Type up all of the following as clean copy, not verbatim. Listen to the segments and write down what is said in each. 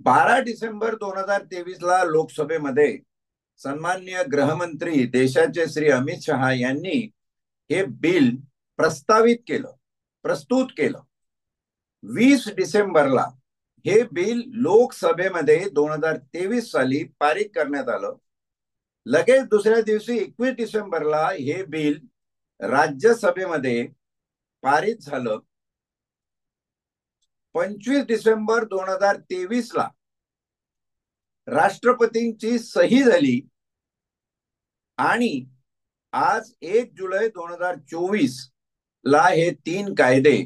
12 डिसेंबर 2023 ला लोकसभेमध्ये सन्माननीय गृहमंत्री देशाचे श्री अमित शहा यांनी हे बिल प्रस्तुत केलं. 20 डिसेंबरला हे बिल लोकसभेमध्ये 2023 साली पारित करण्यात आलं. लगेच दुसऱ्या दिवशी 21 डिसेंबरला हे बिल राज्यसभेमध्ये पारित झालं. 25 डिसेंबर 2023 ला राष्ट्रपतींची सही झाली आणि आज 1 जुलै 2024 ला हे 3 कायदे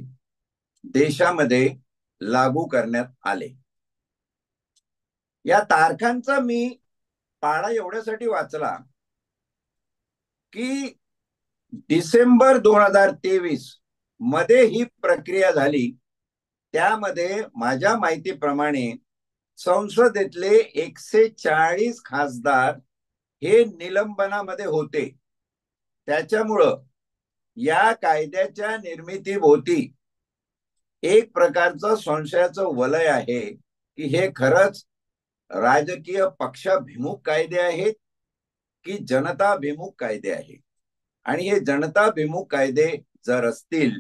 देशामध्ये लागू करण्यात आले. या तारखांचा मी पाढा एवढ्यासाठी वाचला की डिसेंबर 2023 मध्ये ही प्रक्रिया झाली. त्यामध्ये माझ्या माहितीप्रमाणे संसदेतले 140 खासदार हे निलंबनामध्ये होते. त्याच्यामुळं या कायद्याच्या निर्मितीभोवती एक प्रकारचं संशयाचं वलय आहे की हे खरंच राजकीय पक्षाभिमुख कायदे आहेत की जनताभिमुख कायदे आहेत. आणि हे जनताभिमुख कायदे जर असतील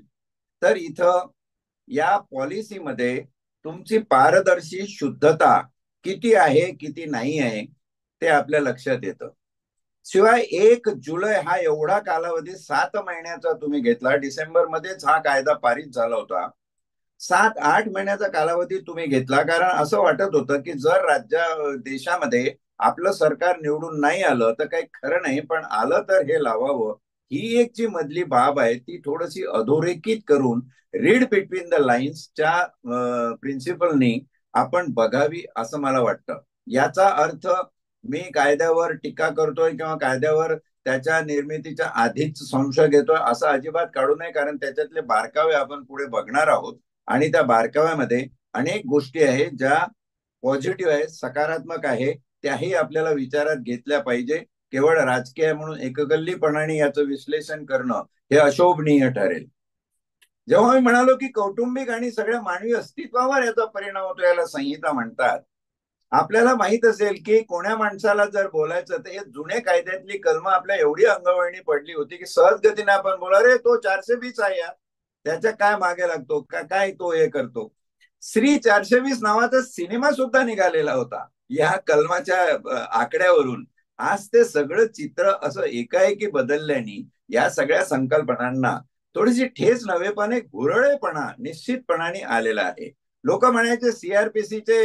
तर इथं या पॉलिसीमध्ये तुमची पारदर्शी शुद्धता किती आहे किती नाही आहे ते आपल्या लक्षात येतं. शिवाय 1 जुलै हा एवढा कालावधी 7 महिन्याचा तुम्ही घेतला. डिसेंबर मध्येच हा कायदा पारित झाला होता. 7-8 महिन्याचा कालावधी तुम्ही घेतला कारण असं वाटत होतं की जर देशामध्ये आपलं सरकार निवडून नाही आलं तर काही खरं नाही, पण आलं तर हे लावावं. ही एक जी मधली बाब आहे ती थोडीशी अधोरेखित करून रीड बिटवीन द लाईन्सच्या प्रिन्सिपलनी आपण बघावी असं मला वाटतं. याचा अर्थ मी कायद्यावर टीका करतोय किंवा कायद्यावर त्याच्या निर्मितीच्या आधीच संशय घेतोय असं अजिबात काढू नये, कारण त्याच्यातले बारकावे आपण पुढे बघणार आहोत आणि त्या बारकाव्यामध्ये अनेक गोष्टी आहेत ज्या पॉझिटिव्ह आहेत, सकारात्मक आहे, त्याही आपल्याला विचारात घेतल्या पाहिजे. केवळ राजकीय म्हणून एकगल्लीपणाने याचं विश्लेषण करणं हे अशोभनीय ठरेल. जेव्हा मी म्हणालो की कौटुंबिक आणि सगळ्या मानवी अस्तित्वावर याचा परिणाम होतो, याला संहिता म्हणतात. आपल्याला माहित असेल की कोण्या माणसाला जर बोलायचं तर हे जुने कायद्यातली कलमं आपल्या एवढी अंगवळणी पडली होती की सहजगतीने आपण बोला रे तो 420 आहे यार, त्याच्या काय मागे लागतो काय तो हे करतो. श्री 420 नावाचा सिनेमा सुद्धा निघालेला होता या कलमाच्या आकड्यावरून. आज ते सगळं चित्र असं एकाएकी बदलल्याने या सगळ्या संकल्पनांना थोडीशी ठेच नव्हे पण एक घुरळेपणा निश्चितपणाने आलेला आहे. लोक म्हणायचे सीआरपीसीचे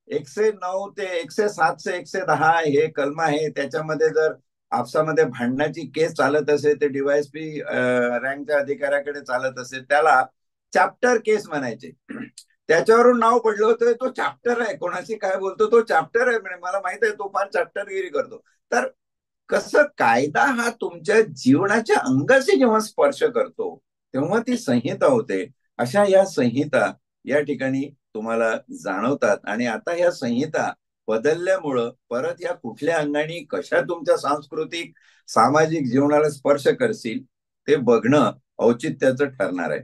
109 ते 107 से 110 हे कलम आहे, त्याच्यामध्ये जर आपसामध्ये भांडणाची केस चालत असेल ते डीवायएसपी रँकच्या अधिकाऱ्याकडे चालत असेल त्याला चॅप्टर केस म्हणायचे. त्याच्यावरून नाव पडलं होतं तो चॅप्टर आहे, कोणाशी काय बोलतो तो चॅप्टर आहे म्हणे, मला माहित आहे तो फार चॅप्टरगिरी करतो. तर कसं कायदा हा तुमच्या जीवनाच्या अंगाशी जेव्हा स्पर्श करतो तेव्हा ती संहिता होते. अशा या संहिता या ठिकाणी तुम्हाला जाणवतात आणि आता या संहिता बदलल्यामुळं परत या कुठल्या अंगाने कशा तुमच्या सांस्कृतिक सामाजिक जीवनाला स्पर्श करतील ते बघणं औचित्याचं ठरणार आहे.